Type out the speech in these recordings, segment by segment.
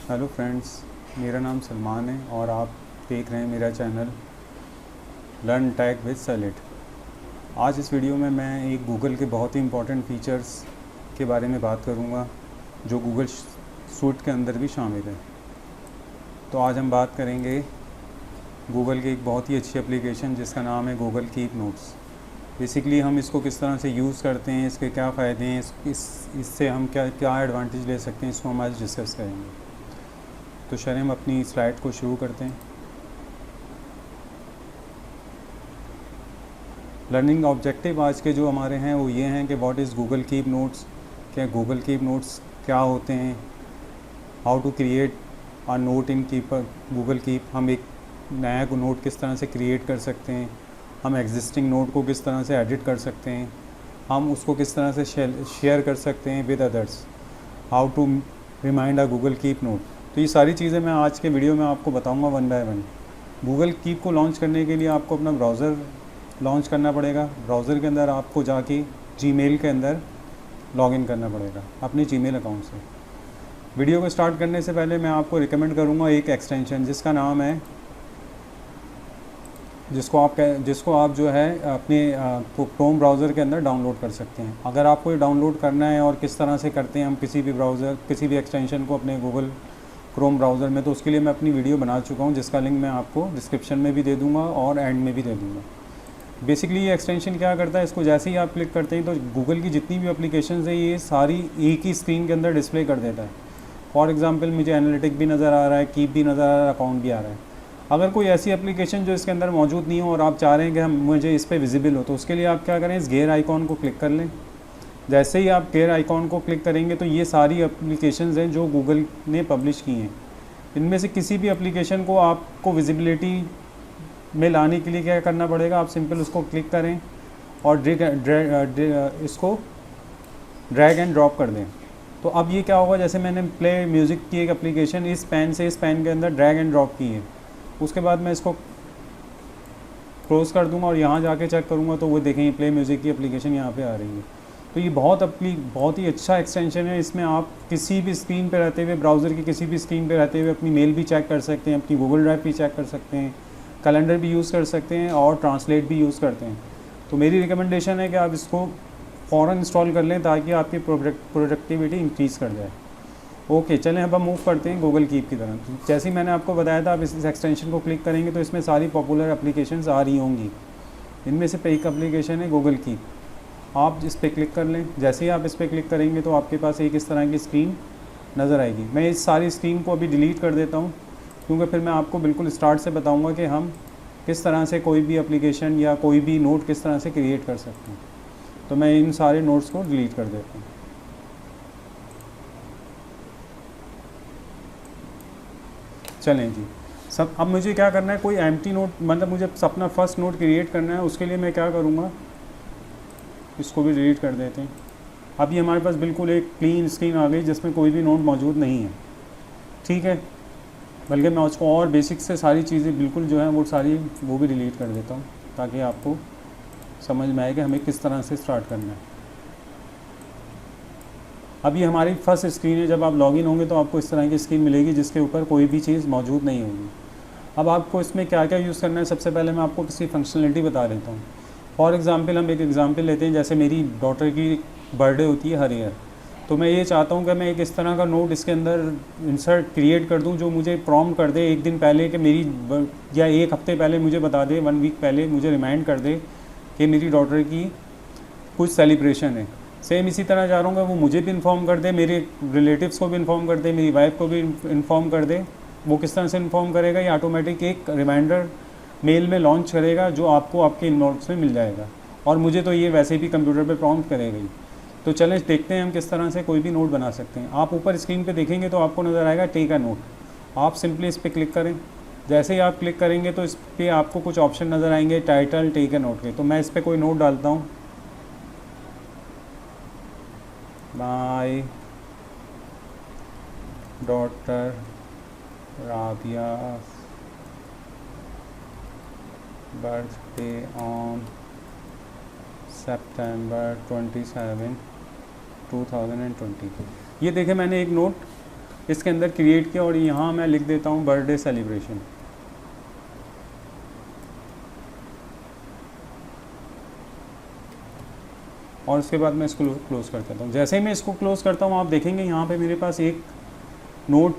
Hello friends, मेरा नाम सलमान है और आप देख रहे हैं मेरा channel learn tag with salaried. आज इस वीडियो में मैं एक गूगल के बहुत ही इम्पोर्टेंट फीचर्स के बारे में बात करूंगा जो गूगल सूट के अंदर भी शामिल है। तो आज हम बात करेंगे गूगल की एक बहुत ही अच्छी एप्लीकेशन जिसका नाम है गूगल कीप नोट्स। बेसिकली हम इसको किस तरह से यूज़ करते हैं, इसके क्या फ़ायदे हैं, इससे हम क्या एडवांटेज ले सकते हैं, इसको हम आज डिस्कस करेंगे। तो चलिए हम अपनी स्लाइड को शुरू करते हैं। लर्निंग ऑब्जेक्टिव आज के जो हमारे हैं वो ये हैं कि what is Google Keep notes, क्या गूगल कीप नोट्स क्या होते हैं, how to create a note in Google Keep, हम एक नया नोट किस तरह से क्रिएट कर सकते हैं, हम एग्जिस्टिंग नोट को किस तरह से एडिट कर सकते हैं, हम उसको किस तरह से शेयर कर सकते हैं with others, how to remind a Google Keep note. तो ये सारी चीज़ें मैं आज के वीडियो में आपको बताऊंगा one by one. Google keep को लॉन्च करने के लिए आपको अपना ब्राउज़र लॉन्च करना पड़ेगा। ब्राउज़र के अंदर आपको जाके जीमेल के अंदर लॉगिन करना पड़ेगा अपने जीमेल अकाउंट से। वीडियो को स्टार्ट करने से पहले मैं आपको रिकमेंड करूँगा एक एक्सटेंशन जिसका नाम है, जिसको आप जो है अपने क्रोम ब्राउज़र के अंदर डाउनलोड कर सकते हैं। अगर आपको ये डाउनलोड करना है और किस तरह से करते हैं हम किसी भी एक्सटेंशन को अपने गूगल क्रोम ब्राउज़र में, तो उसके लिए मैं अपनी वीडियो बना चुका हूँ जिसका लिंक मैं आपको डिस्क्रिप्शन में भी दे दूँगा और एंड में भी दे दूँगा। बेसिकली ये एक्सटेंशन क्या करता है, इसको जैसे ही आप क्लिक करते हैं तो गूगल की जितनी भी एप्लीकेशंस है ये सारी एक ही स्क्रीन के अंदर डिस्प्ले कर देता है। फॉर एग्जांपल मुझे एनालिटिक भी नज़र आ रहा है, कीप भी नज़र आ रहा है, अकाउंट भी आ रहा है। अगर कोई ऐसी एप्लीकेशन जो इसके अंदर मौजूद नहीं हो और आप चाह रहे हैं कि मुझे इस पर विजिबल हो, तो उसके लिए आप क्या करें, इस गेयर आइकॉन को क्लिक कर लें। जैसे ही आप गेयर आइकॉन को क्लिक करेंगे तो ये सारी एप्लीकेशंस हैं जो गूगल ने पब्लिश की हैं। इनमें से किसी भी एप्लीकेशन को आपको विजिबिलिटी में लाने के लिए क्या करना पड़ेगा, आप सिंपल उसको क्लिक करें और इसको ड्रैग एंड ड्रॉप कर दें। तो अब ये क्या होगा, जैसे मैंने प्ले म्यूज़िक की एक एप्लीकेशन इस पेन से इस पेन के अंदर ड्रैग एंड ड्रॉप की है, उसके बाद मैं इसको क्लोज कर दूंगा और यहाँ जाके चेक करूँगा तो वो देखेंगे प्ले म्यूज़िक की एप्लीकेशन यहाँ पे आ रही है। तो ये बहुत ही अच्छा एक्सटेंशन है। इसमें आप किसी भी स्क्रीन पे रहते हुए, ब्राउज़र की किसी भी स्क्रीन पे रहते हुए अपनी मेल भी चेक कर सकते हैं, अपनी गूगल ड्राइव भी चेक कर सकते हैं, कैलेंडर भी यूज़ कर सकते हैं और ट्रांसलेट भी यूज़ करते हैं। तो मेरी रिकमेंडेशन है कि आप इसको फ़ौरन इंस्टॉल कर लें ताकि आपकी प्रोडक्टिविटी इंक्रीज़ कर जाए। ओके, चलें अब हम मूव करते हैं गूगल कीप की तरफ। जैसे ही मैंने आपको बताया था, आप इस एक्सटेंशन को क्लिक करेंगे तो इसमें सारी पॉपुलर एप्लीकेशंस आ रही होंगी। इनमें से एक एप्लीकेशन है गूगल कीप, आप इस पर क्लिक कर लें। जैसे ही आप इस पर क्लिक करेंगे तो आपके पास एक इस तरह की स्क्रीन नज़र आएगी। मैं इस सारी स्क्रीन को अभी डिलीट कर देता हूँ क्योंकि फिर मैं आपको बिल्कुल स्टार्ट से बताऊँगा कि हम किस तरह से कोई भी एप्लीकेशन या कोई भी नोट किस तरह से क्रिएट कर सकते हैं। तो मैं इन सारे नोट्स को डिलीट कर देता हूँ। चलें जी, सब अब मुझे क्या करना है, कोई एम्प्टी नोट, मतलब मुझे अपना फर्स्ट नोट क्रिएट करना है। उसके लिए मैं क्या करूँगा, इसको भी डिलीट कर देते हैं। अभी हमारे पास बिल्कुल एक क्लीन स्क्रीन आ गई जिसमें कोई भी नोट मौजूद नहीं है, ठीक है। बल्कि मैं उसको और बेसिक से सारी चीज़ें बिल्कुल जो है वो सारी वो भी डिलीट कर देता हूँ ताकि आपको समझ में आए कि हमें किस तरह से स्टार्ट करना है। अब ये हमारी फर्स्ट स्क्रीन है। जब आप लॉगिन होंगे तो आपको इस तरह की स्क्रीन मिलेगी जिसके ऊपर कोई भी चीज़ मौजूद नहीं होगी। अब आपको इसमें क्या क्या यूज़ करना है, सबसे पहले मैं आपको किसी फंक्शनलिटी बता देता हूँ। फॉर एग्ज़ाम्पल हम एक एग्ज़ाम्पल लेते हैं, जैसे मेरी डॉटर की बर्थडे होती है हर ईयर, तो मैं ये चाहता हूँ कि मैं एक इस तरह का नोट इसके अंदर इंसर्ट क्रिएट कर दूँ जो मुझे प्रॉम्प्ट कर दे एक दिन पहले कि मेरी, या एक हफ़्ते पहले मुझे बता दे, 1 वीक पहले मुझे रिमाइंड कर दे कि मेरी डॉटर की कुछ सेलिब्रेशन है। सेम इसी तरह जा रहा हूँ कि वो मुझे भी इन्फॉर्म कर दे, मेरे रिलेटिव्स को भी इन्फॉर्म कर दे, मेरी वाइफ को भी इन्फॉर्म कर दे। वो किस तरह से इन्फॉर्म करेगा, ये ऑटोमेटिक एक रिमाइंडर मेल में लॉन्च करेगा जो आपको आपके नोट्स में मिल जाएगा, और मुझे तो ये वैसे भी कंप्यूटर पे प्रॉम्प्ट करेगा ही। तो चलें देखते हैं हम किस तरह से कोई भी नोट बना सकते हैं। आप ऊपर स्क्रीन पे देखेंगे तो आपको नज़र आएगा टेक अ नोट। आप सिंपली इस पर क्लिक करें। जैसे ही आप क्लिक करेंगे तो इस पर आपको कुछ ऑप्शन नज़र आएंगे टाइटल टेक अ नोट के। तो मैं इस पर कोई नोट डालता हूँ, my daughter Rabia birthday on सितंबर 27, 2020। ये देखें मैंने एक नोट इसके अंदर क्रिएट किया और यहाँ मैं लिख देता हूँ बर्थडे सेलिब्रेशन। और उसके बाद मैं इसको क्लोज़ कर देता हूँ। जैसे ही मैं इसको क्लोज़ करता हूँ आप देखेंगे यहाँ पे मेरे पास एक नोट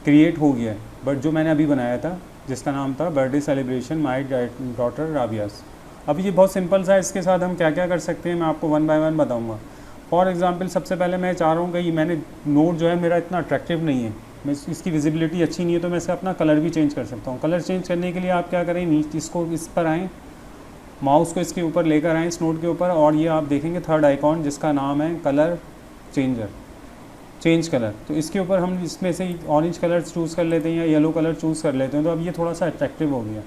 क्रिएट हो गया है, बट जो मैंने अभी बनाया था जिसका नाम था बर्थडे सेलिब्रेशन माय डॉटर राबियास। अब ये बहुत सिंपल सा है, इसके साथ हम क्या क्या कर सकते हैं मैं आपको वन बाय वन बताऊँगा। फॉर एग्जांपल सबसे पहले मैं चाह रहा हूँ कि मैंने नोट जो है मेरा इतना अट्रैक्टिव नहीं है, मैं इसकी विजिबिलिटी अच्छी नहीं है, तो मैं इसका अपना कलर भी चेंज कर सकता हूँ। कलर चेंज करने के लिए आप क्या करें, नीचे इसको इस पर आएँ, माउस को इसके ऊपर लेकर आएँ इस नोट के ऊपर, और ये आप देखेंगे थर्ड आइकॉन जिसका नाम है कलर चेंजर, चेंज कलर। तो इसके ऊपर हम इसमें से ऑरेंज कलर चूज़ कर लेते हैं या येलो कलर चूज़ कर लेते हैं, तो अब ये थोड़ा सा अट्रैक्टिव हो गया।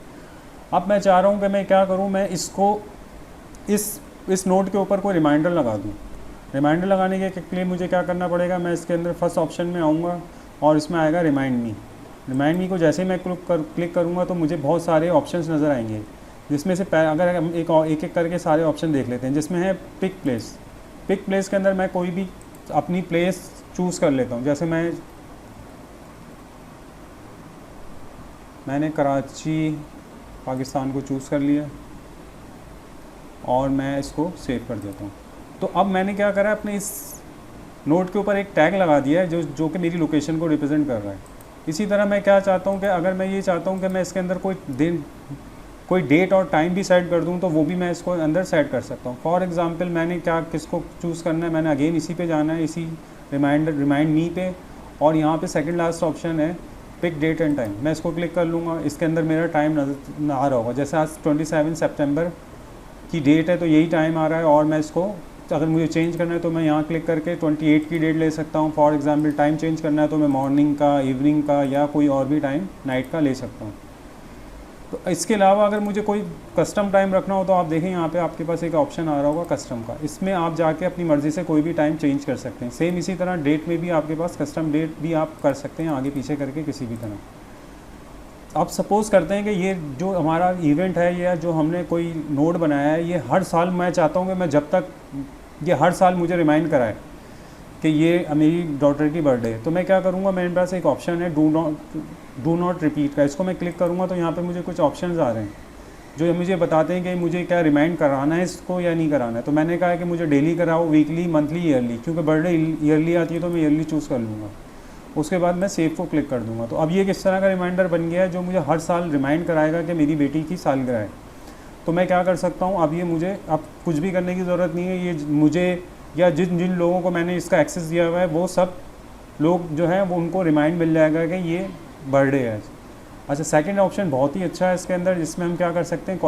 अब मैं चाह रहा हूँ कि मैं क्या करूँ, मैं इसको इस नोट के ऊपर कोई रिमाइंडर लगा दूँ। रिमाइंडर लगाने के लिए मुझे क्या करना पड़ेगा, मैं इसके अंदर फर्स्ट ऑप्शन में आऊँगा और इसमें आएगा रिमाइंड मी। रिमाइंड मी को जैसे ही मैं क्लिक करूँगा तो मुझे बहुत सारे ऑप्शंस नज़र आएंगे, जिसमें से अगर हम एक एक करके सारे ऑप्शन देख लेते हैं, जिसमें है पिक प्लेस। पिक प्लेस के अंदर मैं कोई भी अपनी प्लेस चूज़ कर लेता हूँ। जैसे मैंने कराची पाकिस्तान को चूज़ कर लिया और मैं इसको सेव कर देता हूँ। तो अब मैंने क्या करा, अपने इस नोट के ऊपर एक टैग लगा दिया है जो कि मेरी लोकेशन को रिप्रेजेंट कर रहा है। इसी तरह मैं क्या चाहता हूँ कि अगर मैं ये चाहता हूँ कि मैं इसके अंदर कोई डेट और टाइम भी सेट कर दूं, तो वो भी मैं इसको अंदर सेट कर सकता हूं। फॉर एग्जांपल मैंने किसको चूज़ करना है, मैंने अगेन इसी पे जाना है, इसी रिमाइंड मी पे, और यहाँ पे सेकंड लास्ट ऑप्शन है पिक डेट एंड टाइम। मैं इसको क्लिक कर लूँगा, इसके अंदर मेरा टाइम नज़र आ रहा होगा। जैसे आज 27 सितंबर की डेट है तो यही टाइम आ रहा है, और मैं इसको अगर मुझे चेंज करना है तो मैं यहाँ क्लिक करके 28 की डेट ले सकता हूँ। फॉर एग्जाम्पल टाइम चेंज करना है तो मैं मॉर्निंग का, इवनिंग का या कोई और भी टाइम नाइट का ले सकता हूँ। तो इसके अलावा अगर मुझे कोई कस्टम टाइम रखना हो तो आप देखें यहाँ पे आपके पास एक ऑप्शन आ रहा होगा कस्टम का, इसमें आप जाके अपनी मर्ज़ी से कोई भी टाइम चेंज कर सकते हैं। सेम इसी तरह डेट में भी आपके पास कस्टम डेट भी आप कर सकते हैं आगे पीछे करके किसी भी तरह। आप सपोज़ करते हैं कि ये जो हमारा इवेंट है या जो हमने कोई नोट बनाया है, ये हर साल मैं चाहता हूँ कि मैं जब तक ये हर साल मुझे रिमाइंड कराए कि ये मेरी डॉटर की बर्थडे है, तो मैं क्या करूँगा, मेरे पास एक ऑप्शन है डू नॉट रिपीट का। इसको मैं क्लिक करूँगा तो यहाँ पे मुझे कुछ ऑप्शंस आ रहे हैं जो मुझे बताते हैं कि मुझे क्या रिमाइंड कराना है इसको या नहीं कराना है। तो मैंने कहा है कि मुझे डेली कराओ, वीकली, मंथली, ईयरली, क्योंकि बर्थडे ईयरली आती है तो मैं ईयरली चूज़ कर लूँगा। उसके बाद मैं सेव को क्लिक कर दूँगा। तो अब ये किस तरह का रिमाइंडर बन गया है जो मुझे हर साल रिमाइंड कराएगा कि मेरी बेटी की सालगिरह है। तो मैं क्या कर सकता हूँ, अब ये मुझे अब कुछ भी करने की ज़रूरत नहीं है, ये मुझे या जिन लोगों को मैंने इसका एक्सेस दिया हुआ है वो सब लोग जो हैं वो उनको रिमाइंड मिल जाएगा कि ये बर्थडे है। अच्छा, सेकंड ऑप्शन बहुत ही अच्छा है इसके अंदर, जिसमें हम क्या कर सकते हैं,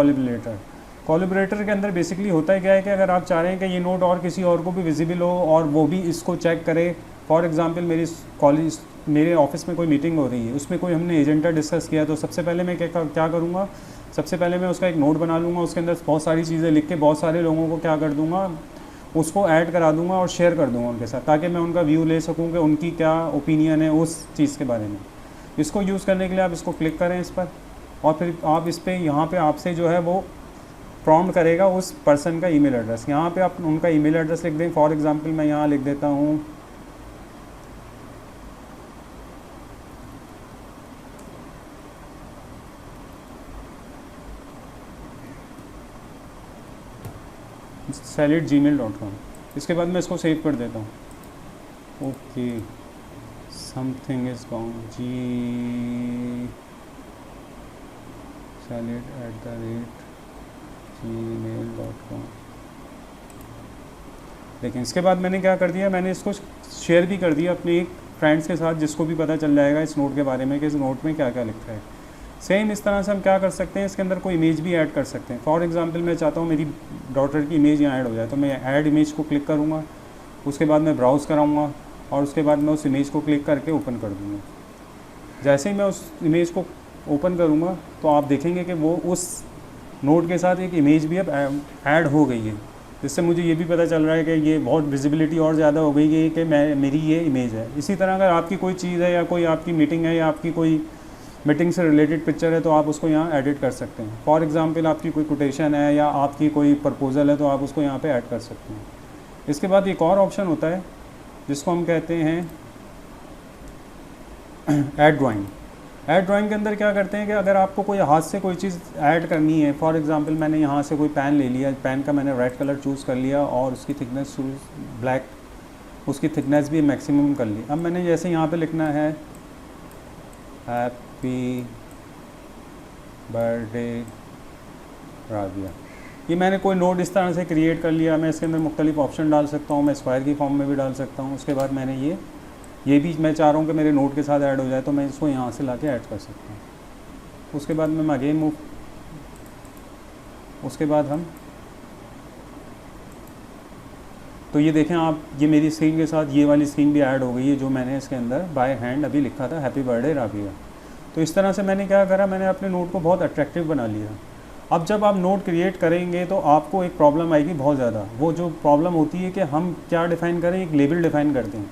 कोलैबोरेटर के अंदर बेसिकली होता है क्या है कि अगर आप चाह रहे हैं कि ये नोट और किसी और को भी विजिबल हो और वो भी इसको चेक करे। फॉर एग्जांपल मेरे ऑफिस में कोई मीटिंग हो रही है, उसमें कोई हमने एजेंडा डिस्कस किया, तो सबसे पहले मैं क्या करूँगा, सबसे पहले मैं उसका एक नोट बना लूँगा, उसके अंदर बहुत सारी चीज़ें लिख के बहुत सारे लोगों को क्या कर दूँगा, उसको ऐड करा दूँगा और शेयर कर दूँगा उनके साथ, ताकि मैं उनका व्यू ले सकूँ कि उनकी क्या ओपिनियन है उस चीज़ के बारे में। इसको यूज़ करने के लिए आप इसको क्लिक करें इस पर, और फिर आप इस पर यहाँ पे आपसे जो है वो प्रॉम्प्ट करेगा उस पर्सन का ईमेल एड्रेस। यहाँ पे आप उनका ईमेल एड्रेस लिख दें। फॉर एग्जांपल मैं यहाँ लिख देता हूँ salid@gmail.com। इसके बाद मैं इसको सेव कर देता हूँ। Okay, something is gone salid@gmail.com। लेकिन इसके बाद मैंने क्या कर दिया, मैंने इसको शेयर भी कर दिया अपने एक फ्रेंड्स के साथ, जिसको भी पता चल जाएगा इस नोट के बारे में कि इस नोट में क्या क्या लिखा है। सेम इस तरह से हम क्या कर सकते हैं, इसके अंदर कोई इमेज भी ऐड कर सकते हैं। फॉर एग्जांपल मैं चाहता हूँ मेरी डॉटर की इमेज यहाँ ऐड हो जाए, तो मैं ऐड इमेज को क्लिक करूँगा, उसके बाद मैं ब्राउज़ कराऊँगा और उसके बाद मैं उस इमेज को क्लिक करके ओपन कर दूँगा। जैसे ही मैं उस इमेज को ओपन करूँगा तो आप देखेंगे कि वो उस नोट के साथ एक इमेज भी अब ऐड हो गई है, जिससे मुझे ये भी पता चल रहा है कि ये बहुत विजिबिलिटी और ज़्यादा हो गई है कि मेरी ये इमेज है। इसी तरह अगर आपकी कोई चीज़ है या कोई आपकी मीटिंग है या आपकी कोई मीटिंग से रिलेटेड पिक्चर है तो आप उसको यहाँ एडिट कर सकते हैं। फॉर एग्जांपल आपकी कोई कोटेशन है या आपकी कोई प्रपोज़ल है तो आप उसको यहाँ पे ऐड कर सकते हैं। इसके बाद एक और ऑप्शन होता है जिसको हम कहते हैं ऐड ड्राइंग। ऐड ड्राइंग के अंदर क्या करते हैं कि अगर आपको कोई हाथ से कोई चीज़ ऐड करनी है, फॉर एग्जांपल मैंने यहाँ से कोई पेन ले लिया, पेन का मैंने रेड कलर चूज़ कर लिया और उसकी थिकनेस ब्लैक, उसकी थिकनेस भी मैक्सिमम कर ली। अब मैंने जैसे यहाँ पे लिखना है हैप्पी बर्थडे राबिया, ये मैंने कोई नोट इस तरह से क्रिएट कर लिया। मैं इसके अंदर मुख्तलिफ ऑप्शन डाल सकता हूँ, मैं स्क्वायर की फॉर्म में भी डाल सकता हूँ। उसके बाद मैंने ये भी मैं चाह रहा हूँ कि मेरे नोट के साथ ऐड हो जाए, तो मैं इसको यहाँ से ला के ऐड कर सकता हूँ। उसके बाद मैं अगेन मूव, उसके बाद हम, तो ये देखें आप, ये मेरी स्क्रीन के साथ ये वाली स्क्रीन भी ऐड हो गई है जो मैंने इसके अंदर बाय हैंड अभी लिखा था, हैप्पी बर्थडे राबिया। तो इस तरह से मैंने क्या करा, मैंने अपने नोट को बहुत अट्रैक्टिव बना लिया। अब जब आप नोट क्रिएट करेंगे तो आपको एक प्रॉब्लम आएगी बहुत ज़्यादा। वो जो प्रॉब्लम होती है कि हम क्या डिफ़ाइन करें, एक लेबल डिफ़ाइन करते हैं।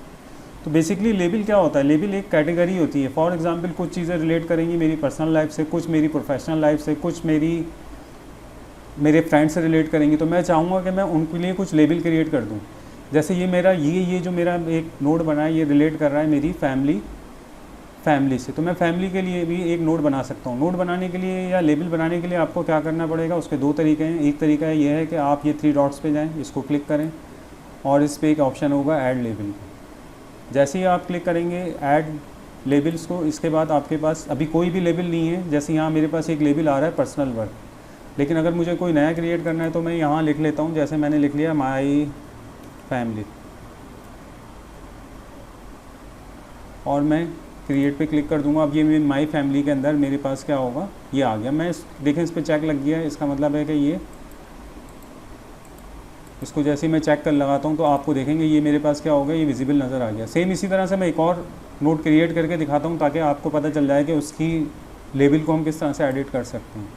तो बेसिकली लेबल क्या होता है, लेबल एक कैटेगरी होती है। फॉर एग्जांपल कुछ चीज़ें रिलेट करेंगी मेरी पर्सनल लाइफ से, कुछ मेरी प्रोफेशनल लाइफ से, कुछ मेरे फ्रेंड से रिलेट करेंगी। तो मैं चाहूँगा कि मैं उनके लिए कुछ लेबल क्रिएट कर दूँ। जैसे ये मेरा ये जो मेरा एक नोट बना है, ये रिलेट कर रहा है मेरी फैमिली से, तो मैं फैमिली के लिए भी एक नोट बना सकता हूँ। नोट बनाने के लिए या लेबल बनाने के लिए आपको क्या करना पड़ेगा, उसके दो तरीके हैं। एक तरीका ये है कि आप ये 3 डॉट्स पे जाएं, इसको क्लिक करें और इस पर एक ऑप्शन होगा ऐड लेबल। जैसे ही आप क्लिक करेंगे ऐड लेबल्स को, इसके बाद आपके पास अभी कोई भी लेबल नहीं है। जैसे यहाँ मेरे पास एक लेबल आ रहा है पर्सनल वर्क, लेकिन अगर मुझे कोई नया क्रिएट करना है तो मैं यहाँ लिख लेता हूँ। जैसे मैंने लिख लिया माई फैमिली और मैं क्रिएट पे क्लिक कर दूंगा। अब ये मेरी माई फैमिली के अंदर मेरे पास क्या होगा, ये आ गया। मैं देखें इस पर चेक लग गया है, इसका मतलब है कि ये, इसको जैसे मैं चेक कर लगाता हूँ तो आपको देखेंगे ये मेरे पास क्या होगा, ये विजिबल नज़र आ गया। सेम इसी तरह से मैं एक और नोट क्रिएट करके दिखाता हूँ ताकि आपको पता चल जाए कि उसकी लेबल को हम किस तरह से एडिट कर सकते हैं।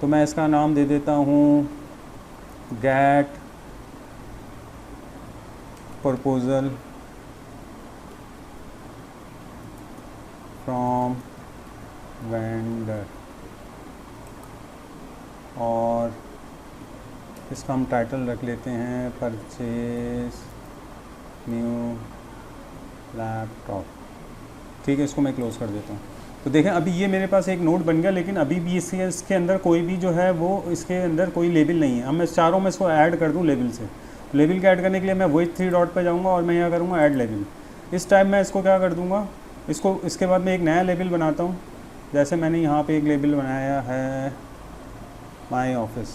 तो मैं इसका नाम दे देता हूँ गेट प्रपोजल फ्रॉम वेंडर, और इसका हम टाइटल रख लेते हैं परचेज न्यू लैपटॉप। ठीक है, इसको मैं क्लोज़ कर देता हूँ। तो देखें अभी ये मेरे पास एक नोट बन गया, लेकिन अभी भी इसके अंदर कोई भी जो है वो इसके अंदर कोई लेबल नहीं है। अब मैं चाह रहा हूँ मैं इसको ऐड कर दूँ लेबल से। लेबल के ऐड करने के लिए मैं वही 3 डॉट पे जाऊँगा और मैं यहाँ करूँगा ऐड लेबल। इस टाइम मैं इसको क्या कर दूँगा, इसको इसके बाद मैं एक नया लेबल बनाता हूँ। जैसे मैंने यहाँ पे एक लेबल बनाया है माई ऑफिस,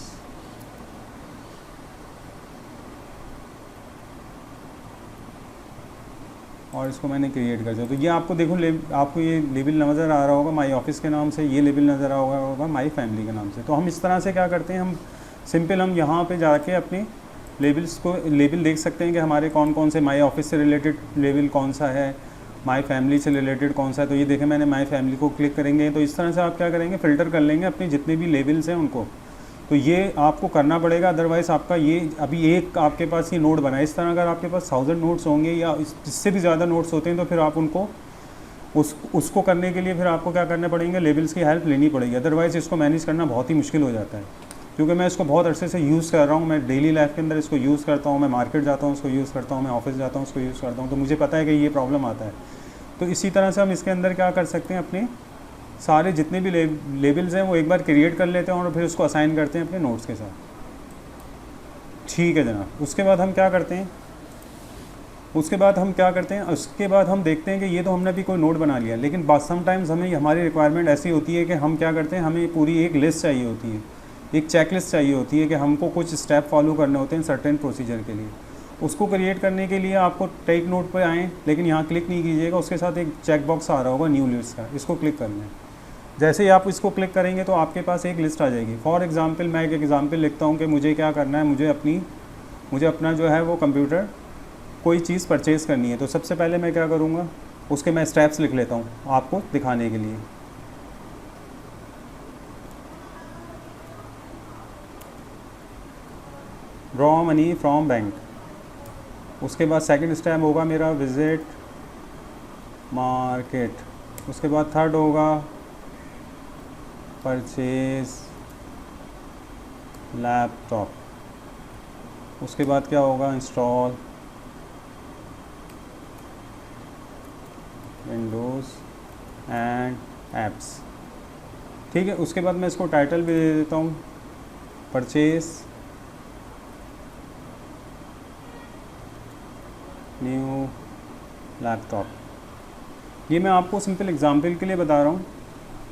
और इसको मैंने क्रिएट कर दिया। तो ये आपको देखो आपको ये लेबल नज़र आ रहा होगा माई ऑफिस के नाम से, ये लेबल नज़र आ होगा माई फैमिली के नाम से। तो हम इस तरह से क्या करते हैं, हम सिंपल हम यहाँ पे जाके अपने लेबल देख सकते हैं कि हमारे कौन कौन से माई ऑफिस से रिलेटेड लेबल कौन सा है, माई फैमिली से रिलेटेड कौन सा है। तो ये देखें मैंने माई फैमिली को क्लिक करेंगे तो इस तरह से आप क्या करेंगे, फ़िल्टर कर लेंगे अपने जितने भी लेबल्स हैं उनको। तो ये आपको करना पड़ेगा, अदरवाइज़ आपका ये अभी एक आपके पास ये नोट बना है। इस तरह अगर आपके पास 1000 नोट्स होंगे या इससे भी ज़्यादा नोट्स होते हैं तो फिर आप उनको उसको करने के लिए फिर आपको क्या करने पड़ेंगे, लेबल्स की हेल्प लेनी पड़ेगी। अदरवाइज़ इसको मैनेज करना बहुत ही मुश्किल हो जाता है, क्योंकि मैं इसको बहुत अरसे से यूज़ कर रहा हूँ। मैं डेली लाइफ के अंदर इसको यूज़ करता हूँ, मैं मार्केट जाता हूँ उसको यूज़ करता हूँ, मैं ऑफिस जाता हूँ उसको यूज़ करता हूँ, तो मुझे पता है कि ये प्रॉब्लम आता है। तो इसी तरह से हम इसके अंदर क्या कर सकते हैं, अपने सारे जितने भी लेबल्स हैं वो एक बार क्रिएट कर लेते हैं और फिर उसको असाइन करते हैं अपने नोट्स के साथ। ठीक है जनाब। उसके बाद हम क्या करते हैं, उसके बाद हम देखते हैं कि ये तो हमने भी कोई नोट बना लिया, लेकिन समटाइम्स हमें हमारी रिक्वायरमेंट ऐसी होती है कि हम क्या करते हैं, हमें पूरी एक लिस्ट चाहिए होती है, एक चेकलिस्ट चाहिए होती है कि हमको कुछ स्टेप फॉलो करने होते हैं सर्टेन प्रोसीजर के लिए। उसको क्रिएट करने के लिए आपको टेक नोट पर आएँ, लेकिन यहाँ क्लिक नहीं कीजिएगा, उसके साथ एक चेक बॉक्स आ रहा होगा न्यू लिस्ट का, इसको क्लिक कर लें। जैसे ही आप इसको क्लिक करेंगे तो आपके पास एक लिस्ट आ जाएगी। फॉर एग्ज़ाम्पल मैं एक एग्ज़ाम्पल लिखता हूँ कि मुझे क्या करना है, मुझे अपना जो है वो कंप्यूटर कोई चीज़ परचेज़ करनी है। तो सबसे पहले मैं क्या करूँगा, उसके मैं स्टेप्स लिख लेता हूँ आपको दिखाने के लिए। Draw money from bank. उसके बाद सेकंड स्टेप होगा मेरा विज़िट मार्केट। उसके बाद थर्ड होगा परचेज लैपटॉप। उसके बाद क्या होगा, इंस्टॉल विंडोज़ एंड एप्स। ठीक है, उसके बाद मैं इसको टाइटल भी दे देता हूँ, परचेज न्यू लैपटॉप। ये मैं आपको सिंपल एग्जांपल के लिए बता रहा हूँ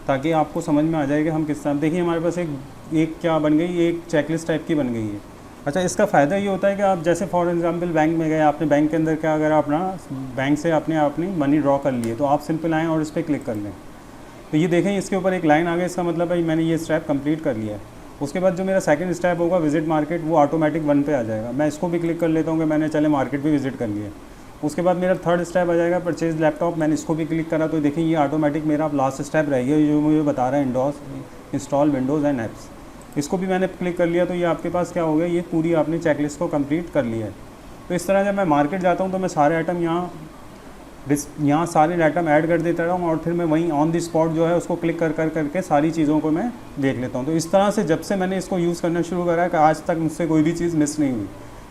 ताकि आपको समझ में आ जाए कि हम किस तरह। देखिए हमारे पास एक क्या बन गई, एक चेकलिस्ट टाइप की बन गई है। अच्छा, इसका फ़ायदा ये होता है कि आप जैसे फॉर एग्जांपल बैंक में गए, आपने बैंक के अंदर क्या, अगर अपना बैंक से अपनी मनी ड्रॉ कर लिए तो आप सिंपल आएँ और इस पर क्लिक कर लें, तो ये देखें इसके ऊपर एक लाइन आ गई, इसका मतलब है मैंने ये स्टेप कंप्लीट कर लिया है। उसके बाद जो मेरा सेकंड स्टेप होगा विजिट मार्केट, वो ऑटोमेटिक 1 पे आ जाएगा। मैं इसको भी क्लिक कर लेता हूँ कि मैंने चले मार्केट भी विजिट कर लिया। उसके बाद मेरा थर्ड स्टेप आ जाएगा परचेज लैपटॉप, मैंने इसको भी क्लिक करा तो देखिए ये ऑटोमेटिक मेरा लास्ट स्टेप रह गया जो मुझे बता रहा है इंस्टॉल विंडोज़ एंड ऐप्स। इसको भी मैंने क्लिक कर लिया तो ये आपके पास क्या हो गया, ये पूरी आपने चेकलिस्ट को कंप्लीट कर लिया है। तो इस तरह जब मैं मार्केट जाता हूँ तो मैं सारे आइटम यहाँ सारे आइटम ऐड कर देता हूँ और फिर मैं वहीं ऑन दी स्पॉट जो है उसको क्लिक कर करके सारी चीज़ों को मैं देख लेता हूँ। तो इस तरह से जब से मैंने इसको यूज़ करना शुरू करा है कि आज तक मुझसे कोई भी चीज़ मिस नहीं हुई,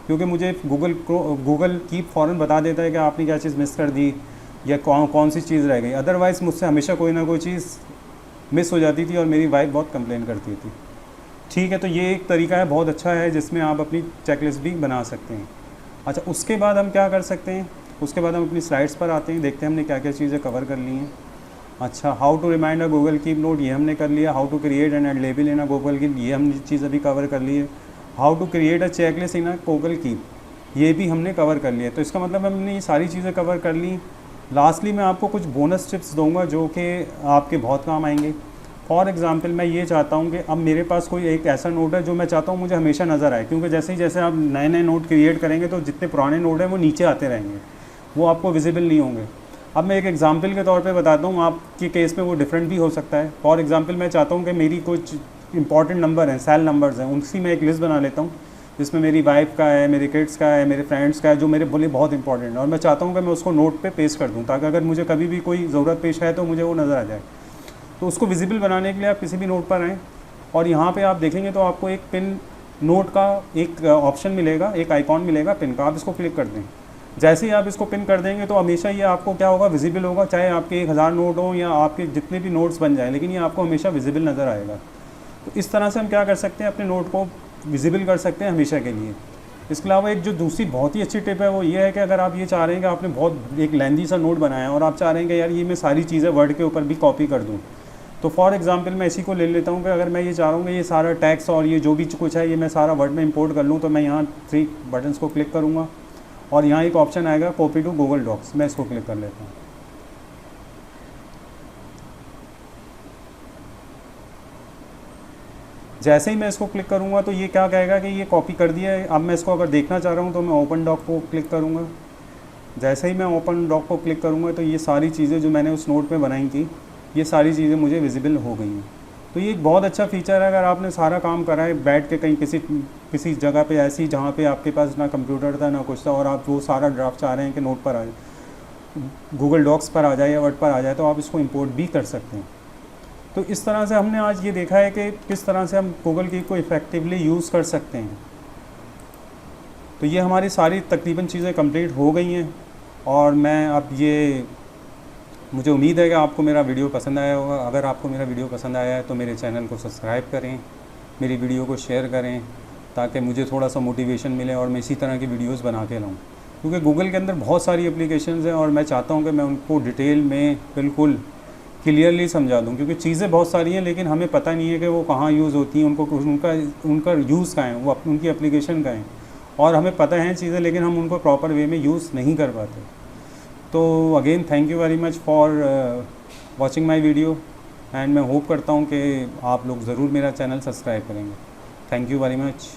क्योंकि मुझे गूगल कीप फ़ौरन बता देता है कि आपने क्या चीज़ मिस कर दी या कौन सी चीज़ रह गई। अदरवाइज़ मुझसे हमेशा कोई ना कोई चीज़ मिस हो जाती थी और मेरी वाइफ बहुत कंप्लेन करती थी। ठीक है, तो ये एक तरीका है, बहुत अच्छा है, जिसमें आप अपनी चेकलिस्ट भी बना सकते हैं। अच्छा, उसके बाद हम क्या कर सकते हैं, उसके बाद हम अपनी स्लाइड्स पर आते हैं, देखते हैं हमने क्या क्या चीज़ें कवर कर ली हैं। अच्छा, how to remind a Google Keep note, ये हमने कर लिया। How to create and label in a Google Keep, ये हमने चीज़ अभी कवर कर ली है। How to create a checklist in a Google Keep, ये भी हमने कवर कर लिया। तो इसका मतलब हमने ये सारी चीज़ें कवर कर ली। लास्टली मैं आपको कुछ बोनस टिप्स दूंगा जो कि आपके बहुत काम आएंगे। फॉर एग्ज़ाम्पल मैं ये चाहता हूँ कि अब मेरे पास कोई एक ऐसा नोट है जो मैं चाहता हूँ मुझे हमेशा नज़र आए, क्योंकि जैसे आप नए नए नोट क्रिएट करेंगे तो जितने पुराने नोट हैं वो नीचे आते रहेंगे, वो आपको विजिबल नहीं होंगे। अब मैं एक एग्जांपल के तौर पे बताता हूँ, आपके केस में वो डिफरेंट भी हो सकता है। फॉर एग्जांपल मैं चाहता हूँ कि मेरी कुछ इंपॉर्टेंट नंबर हैं, सेल नंबर्स हैं, उनकी मैं एक लिस्ट बना लेता हूँ जिसमें मेरी वाइफ का है, मेरे किड्स का है, मेरे फ्रेंड्स का है, जो मेरे बोले बहुत इंपॉर्टेंट है, और मैं चाहता हूँ कि मैं उसको नोट पे पेस्ट कर दूँ ताकि अगर मुझे कभी भी कोई ज़रूरत पेश आए तो मुझे वो नज़र आ जाए। तो उसको विजिबल बनाने के लिए आप किसी भी नोट पर आएँ और यहाँ पे आप देखेंगे तो आपको एक पिन नोट का एक ऑप्शन मिलेगा, एक आइकॉन मिलेगा पिन का, आप इसको क्लिक कर दें। जैसे ही आप इसको पिन कर देंगे तो हमेशा ये आपको क्या होगा, विजिबल होगा, चाहे आपके 1000 नोट हों या आपके जितने भी नोट्स बन जाएँ, लेकिन ये आपको हमेशा विजिबल नज़र आएगा। तो इस तरह से हम क्या कर सकते हैं, अपने नोट को विजिबल कर सकते हैं हमेशा के लिए। इसके अलावा एक जो दूसरी बहुत ही अच्छी टिप है वो ये है कि अगर आप ये चाह रहे हैं कि आपने बहुत एक लेंथी सा नोट बनाया है और आप चाह रहे हैं कि यार ये मैं सारी चीज़ें वर्ड के ऊपर भी कॉपी कर दूँ, तो फॉर एग्जांपल मैं इसी को ले लेता हूँ कि अगर मैं ये चाह रहा हूँ कि ये सारा टैक्स और ये जो भी कुछ है ये मैं सारा वर्ड में इंपोर्ट कर लूँ, तो मैं यहाँ 3 बटन्स को क्लिक करूँगा और यहाँ एक ऑप्शन आएगा कॉपी टू गूगल डॉक्स, मैं इसको क्लिक कर लेता हूँ। जैसे ही मैं इसको क्लिक करूँगा तो ये क्या कहेगा कि ये कॉपी कर दिया है। अब मैं इसको अगर देखना चाह रहा हूँ तो मैं ओपन डॉक को क्लिक करूँगा। जैसे ही मैं ओपन डॉक को क्लिक करूँगा तो ये सारी चीज़ें जो मैंने उस नोट में बनाई थी ये सारी चीज़ें मुझे विजिबल हो गई हैं। तो ये एक बहुत अच्छा फीचर है। अगर आपने सारा काम करा है बैठ के कहीं किसी जगह पे ऐसी जहाँ पे आपके पास ना कंप्यूटर था ना कुछ था और आप वो सारा ड्राफ्ट चाह रहे हैं कि नोट पर आ जाए, गूगल डॉक्स पर आ जाए या वर्ड पर आ जाए, तो आप इसको इंपोर्ट भी कर सकते हैं। तो इस तरह से हमने आज ये देखा है कि किस तरह से हम गूगल कीप को इफ़ेक्टिवली यूज़ कर सकते हैं। तो ये हमारी सारी तकरीबन चीज़ें कंप्लीट हो गई हैं और मैं अब मुझे उम्मीद है कि आपको मेरा वीडियो पसंद आया होगा। अगर आपको मेरा वीडियो पसंद आया है तो मेरे चैनल को सब्सक्राइब करें, मेरी वीडियो को शेयर करें ताकि मुझे थोड़ा सा मोटिवेशन मिले और मैं इसी तरह की वीडियोस बना के लाऊं। क्योंकि गूगल के अंदर बहुत सारी एप्लीकेशंस हैं और मैं चाहता हूं कि मैं उनको डिटेल में बिल्कुल क्लियरली समझा दूं, क्योंकि चीज़ें बहुत सारी हैं लेकिन हमें पता नहीं है कि वो कहाँ यूज़ होती हैं, उनका यूज़ कहाँ है, वो उनकी एप्लीकेशन कहाँ है, और हमें पता है चीज़ें लेकिन हम उनको प्रॉपर वे में यूज़ नहीं कर पाते। तो again thank you very much for watching my video and मैं होप करता हूँ कि आप लोग ज़रूर मेरा चैनल सब्सक्राइब करेंगे। Thank you very much.